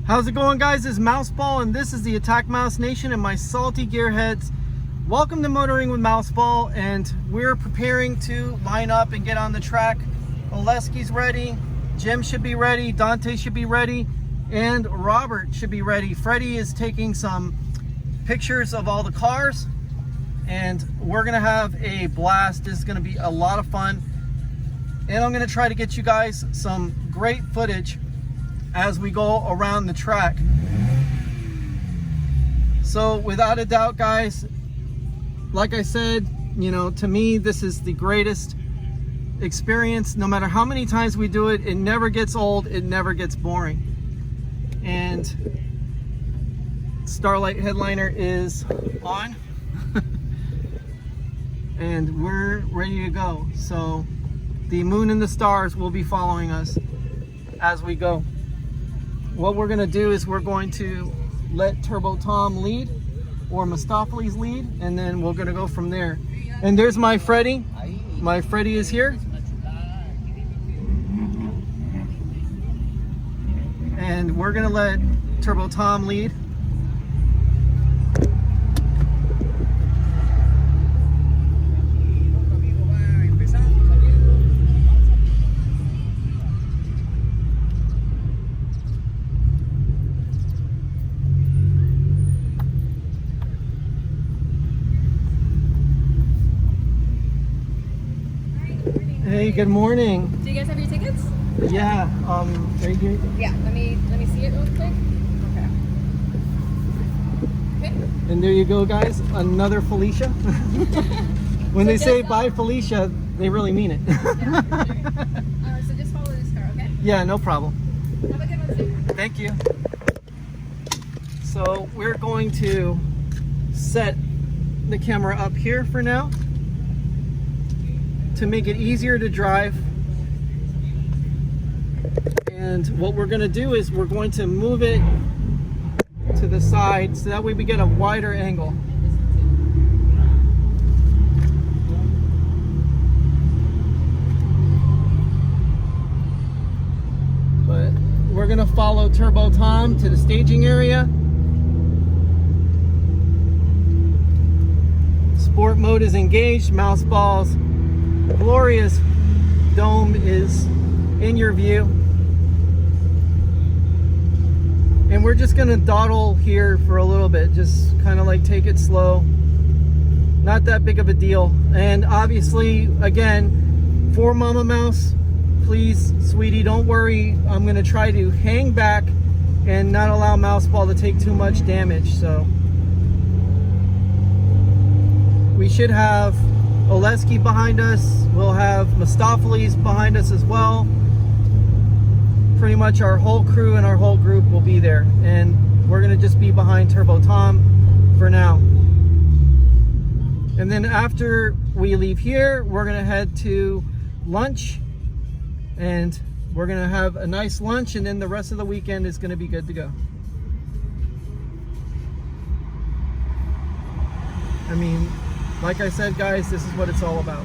How's it going, guys? It's Mouseball, and this is the Attack Mouse Nation and my salty gearheads. Welcome to Motoring with Mouseball, and we're preparing to line up and get on the track. Oleski's ready, Jim should be ready, Dante should be ready, and Robert should be ready. Freddie is taking some pictures of all the cars, and we're gonna have a blast. This is gonna be a lot of fun, and I'm gonna try to get you guys some great footage as we go around the track. So without a doubt, guys, like I said, you know, to me this is the greatest experience. No matter how many times we do it, it never gets old, it never gets boring. And Starlight Headliner is on and we're ready to go. So the moon and the stars will be following us as we go. What we're going to do is we're going to let Turbo Tom lead, or Mouseball lead, and then we're going to go from there. And there's my Freddie. My Freddie is here. And we're going to let Turbo Tom lead. Hey, good morning. Do you guys have your tickets? Yeah, right here. Yeah, let me see it real quick. Okay. And there you go, guys. Another Felicia. When they say bye, Felicia, they really mean it. Yeah. So just follow this car, okay? Yeah, no problem. Have a good one, sir. Thank you. So we're going to set the camera up here for now to make it easier to drive. And what we're going to do is we're going to move it to the side so that way we get a wider angle. But we're going to follow Turbo Tom to the staging area. Sport mode is engaged. Mouseball's glorious dome is in your view, and we're just gonna dawdle here for a little bit, just kind of like take it slow, not that big of a deal. And obviously, again, for Mama Mouse, please, sweetie, don't worry, I'm gonna try to hang back and not allow Mouseball to take too much damage. So we should have Oleski behind us. We'll have Mouseball behind us as well. Pretty much our whole crew and our whole group will be there, and we're gonna just be behind Turbo Tom for now. And then after we leave here, we're gonna head to lunch, and we're gonna have a nice lunch, and then the rest of the weekend is gonna be good to go. I mean, like I said, guys, this is what it's all about.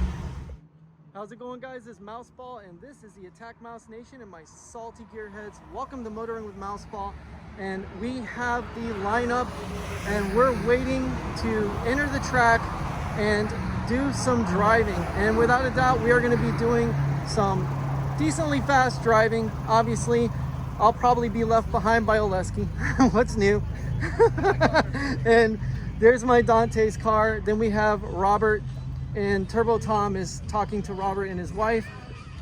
How's it going, guys? It's Mouseball, and this is the Attack Mouse Nation and my salty gearheads. Welcome to Motoring with Mouseball, and we have the lineup, and we're waiting to enter the track and do some driving. And without a doubt, we are going to be doing some decently fast driving. Obviously, I'll probably be left behind by Oleski. What's new? And there's my Dante's car. Then we have Robert, and Turbo Tom is talking to Robert and his wife.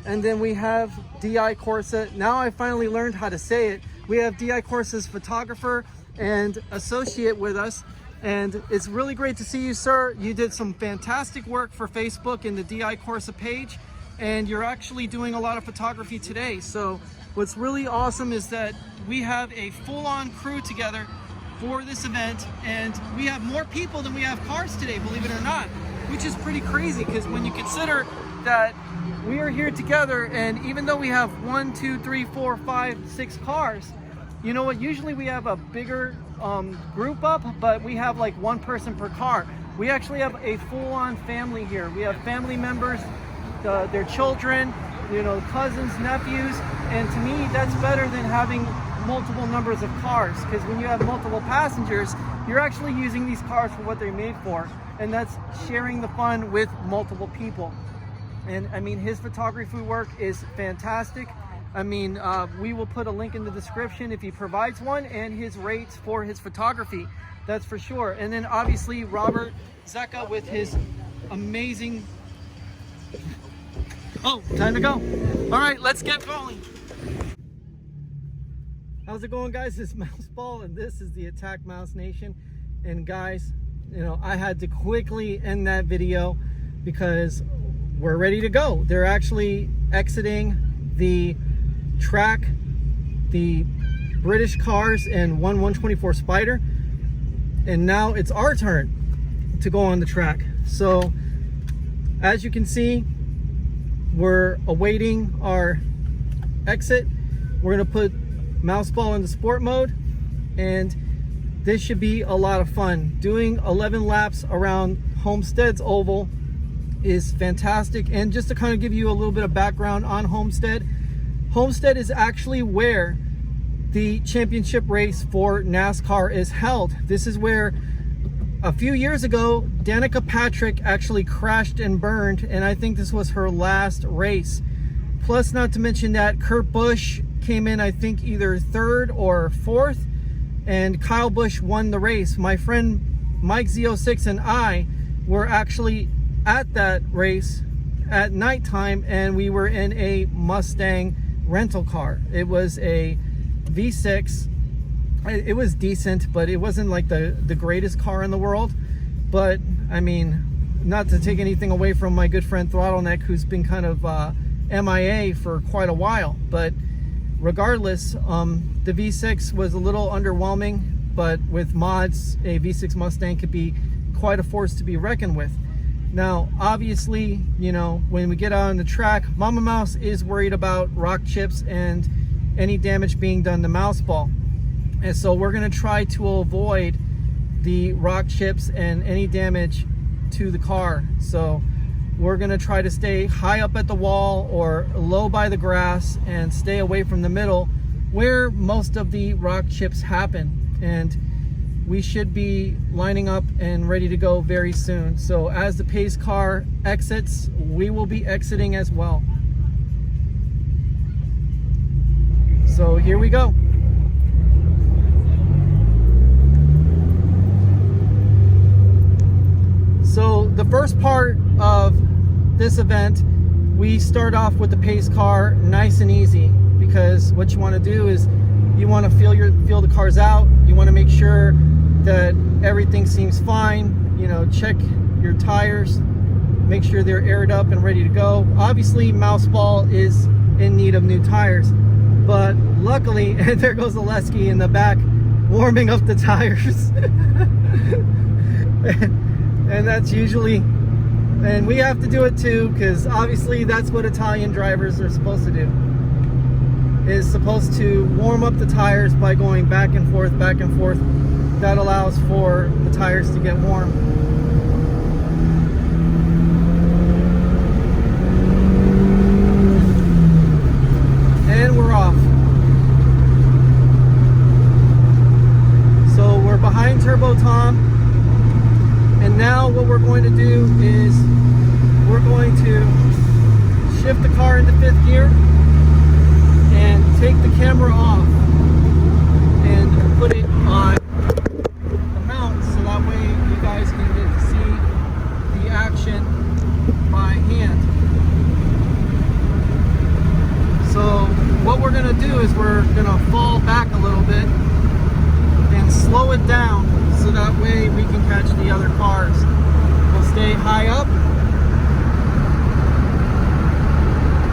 And then we have DI Corsa. Now I finally learned how to say it. We have DI Corsa's photographer and associate with us. And it's really great to see you, sir. You did some fantastic work for Facebook and the DI Corsa page. And you're actually doing a lot of photography today. So what's really awesome is that we have a full-on crew together for this event, and we have more people than we have cars today, believe it or not, which is pretty crazy, because when you consider that we are here together, and even though we have 1, 2, 3, 4, 5, 6 cars, you know what, usually we have a bigger group up, but we have like one person per car. We actually have a full-on family here. We have family members, their children, you know, cousins, nephews, and to me that's better than having multiple numbers of cars, because when you have multiple passengers, you're actually using these cars for what they're made for, and that's sharing the fun with multiple people. And I mean, his photography work is fantastic. I mean, we will put a link in the description if he provides one, and his rates for his photography, that's for sure. And then obviously Robert Zecca with his amazing... Oh, time to go. All right, let's get going. How's it going, guys? This is Mouseball, and this is the Attack Mouse Nation. And guys, you know, I had to quickly end that video because we're ready to go. They're actually exiting the track, the British cars and 124 Spider, and now it's our turn to go on the track. So as you can see, we're awaiting our exit. We're gonna put Mouseball into sport mode, and this should be a lot of fun. Doing 11 laps around Homestead's oval is fantastic. And just to kind of give you a little bit of background on Homestead, Homestead is actually where the championship race for NASCAR is held. This is where a few years ago Danica Patrick actually crashed and burned, and I think this was her last race. Plus, not to mention that Kurt Busch came in, I think, either third or fourth, and Kyle Busch won the race. My friend Mike Z06 and I were actually at that race at nighttime, and we were in a Mustang rental car. It was a V6. It was decent, but it wasn't like the greatest car in the world. But I mean, not to take anything away from my good friend Throttleneck, who's been kind of MIA for quite a while, but regardless, the V6 was a little underwhelming, but with mods, a V6 Mustang could be quite a force to be reckoned with. Now, obviously, you know, when we get out on the track, Mama Mouse is worried about rock chips and any damage being done to Mouseball. And so we're gonna try to avoid the rock chips and any damage to the car. So we're gonna try to stay high up at the wall or low by the grass and stay away from the middle where most of the rock chips happen. And we should be lining up and ready to go very soon. So as the pace car exits, we will be exiting as well. So here we go. So the first part of this event, we start off with the pace car nice and easy, because what you want to do is you want to feel the cars out. You want to make sure that everything seems fine. You know, check your tires, make sure they're aired up and ready to go. Obviously, Mouseball is in need of new tires, but luckily, and there goes Oleski in the back warming up the tires. And that's usually, and we have to do it too, because obviously that's what Italian drivers are supposed to do. Is supposed to warm up the tires by going back and forth, back and forth. That allows for the tires to get warm. And we're off. So we're behind Turbo Tom. And now what we're going to do is we're going to shift the car into 5th gear and take the camera off and put it on the mount, so that way you guys can get to see the action by hand. So what we're going to do is we're going to fall back a little bit and slow it down, so that way we can catch the other cars. We'll stay high up.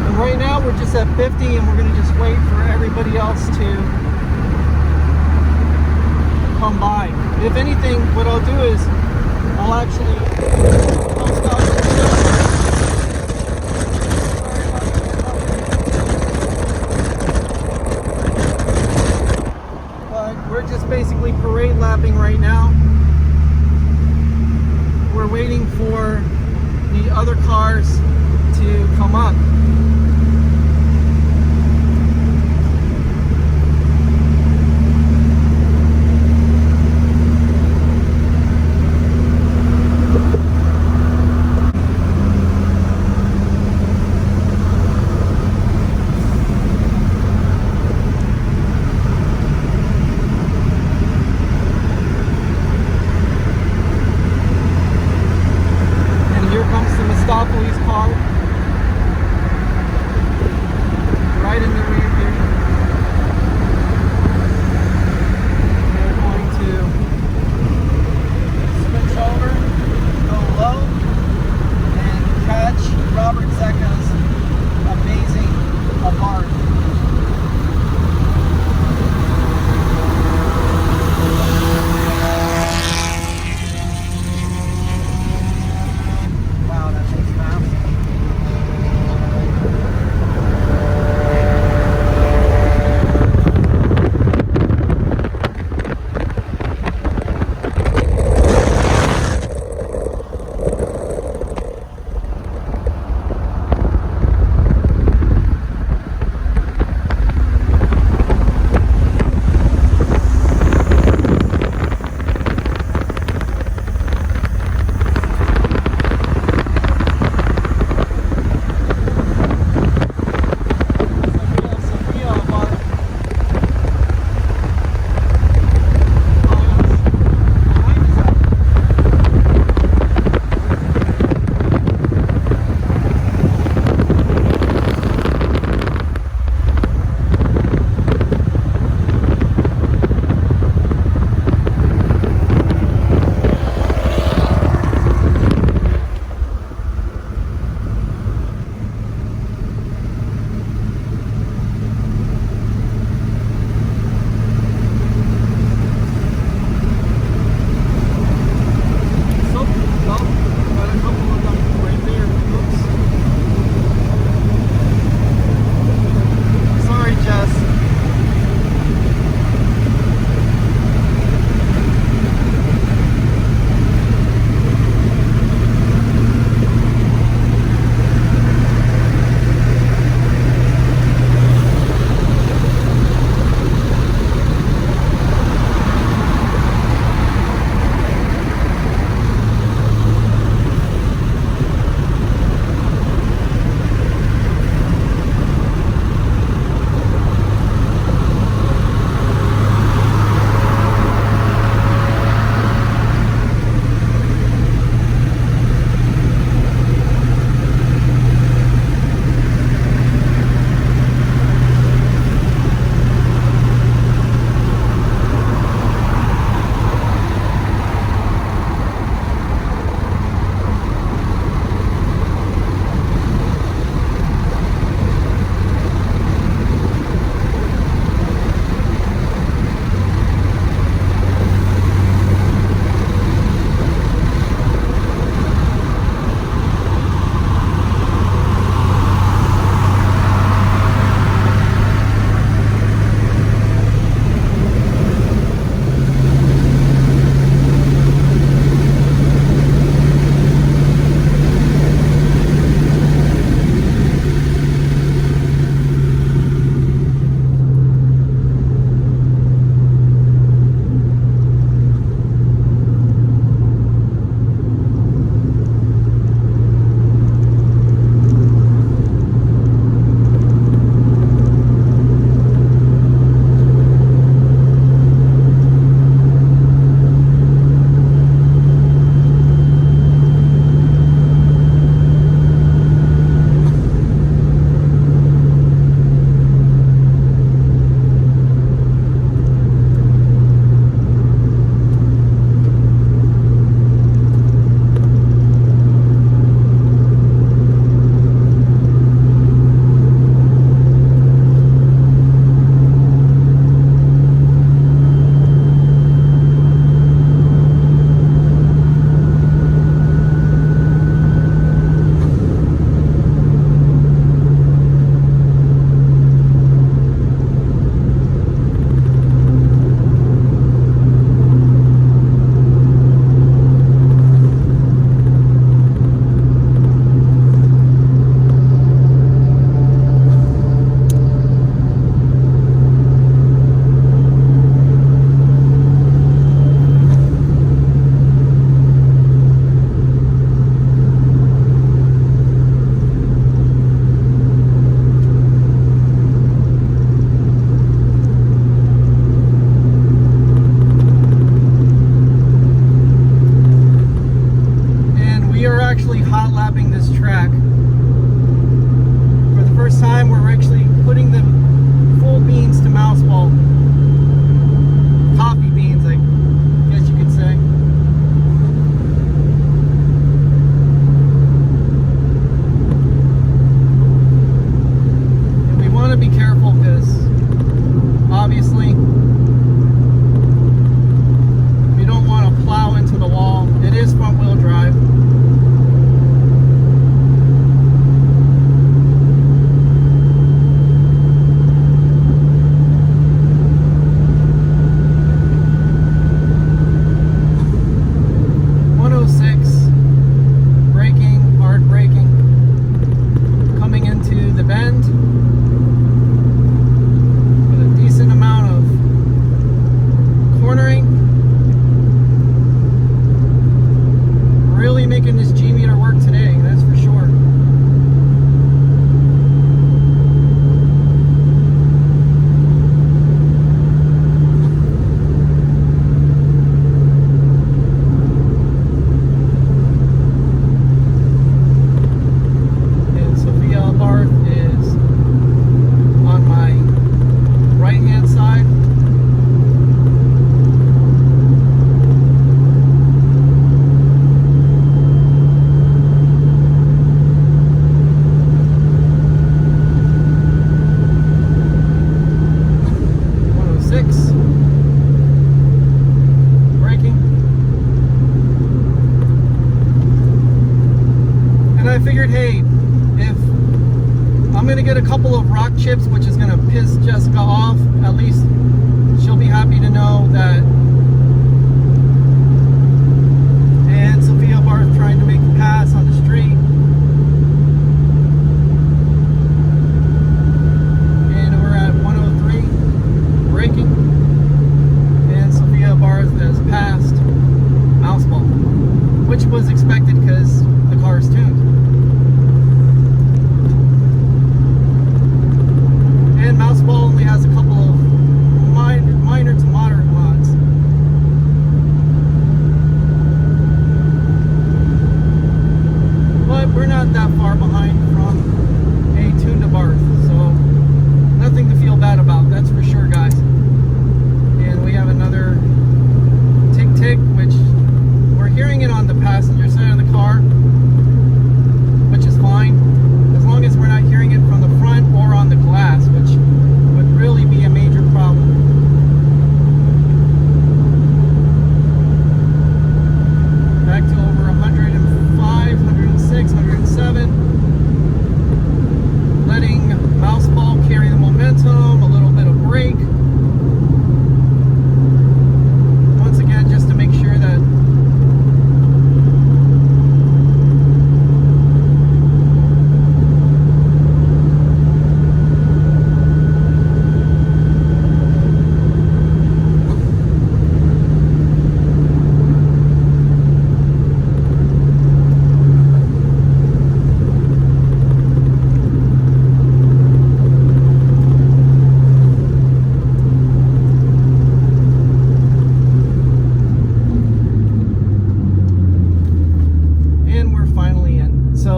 And right now we're just at 50, and we're gonna just wait for everybody else to come by. If anything, what I'll do is I'll stop. We're just basically parade lapping right now. We're waiting for the other cars to come up. Mistopheles' car right in the rear view. We're going to switch over, go low, and catch Robert Zecca's amazing ABARTH. Wow, that thing's fast. putting the full beans to Mouseball. Coffee beans, I guess you could say. And we want to be careful because obviously we don't want to plow into the wall. It is front wheel drive. Making this G meter work today, that's for sure. And Sophia ABARTH is on my right hand side. I figured, hey, if I'm gonna get a couple of rock chips, which is gonna piss Jessica off, at least she'll be happy to know that. And Sophia ABARTH trying to make a pass on the street. And we're at 103, braking. And Sophia ABARTH has passed Mouseball, which was expected because the car is tuned. And Mouseball only has a couple of minor to moderate mods. But we're not that far behind from a tuned ABARTH, so nothing to feel bad about, that's for sure, guys. And we have another tick-tick, which we're hearing it on the passenger side of the car, which is fine, as long as we're not hearing it from the front or on the glass, which would really be a major problem. Back to over 105, 106, 107. Letting Mouseball carry the momentum, a little bit of brake. Once again, just to make sure that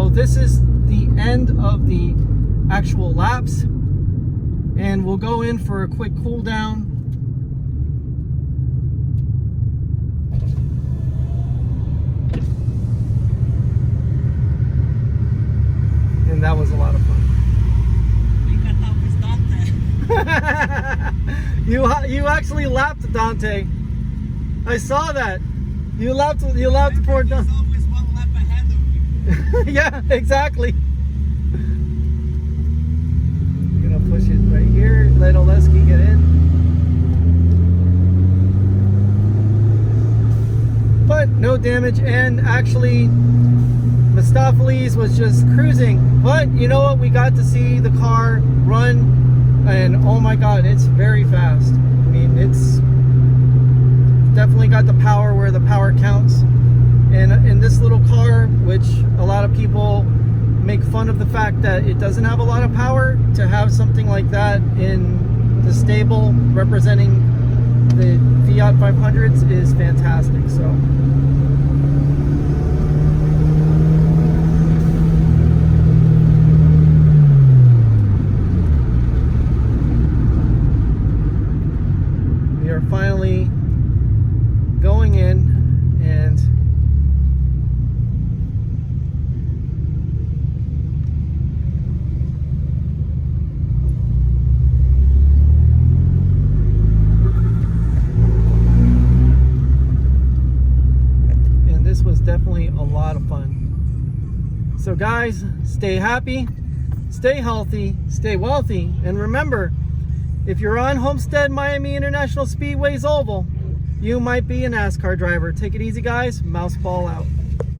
this is the end of the actual laps, and we'll go in for a quick cool down. And that was a lot of fun. You actually lapped Dante. I saw that. You lapped poor Dante. Yeah, exactly. I'm gonna push it right here, let Oleski get in. But no damage, and actually Mustapheles was just cruising. But you know what? We got to see the car run, and oh my god, it's very fast. I mean, it's definitely got the power where the power counts. And in this little car, which a lot of people make fun of the fact that it doesn't have a lot of power, to have something like that in the stable representing the Fiat 500s is fantastic. So guys, stay happy, stay healthy, stay wealthy, and remember, if you're on Homestead Miami International Speedway's oval, you might be a NASCAR driver. Take it easy, guys. Mouseball out.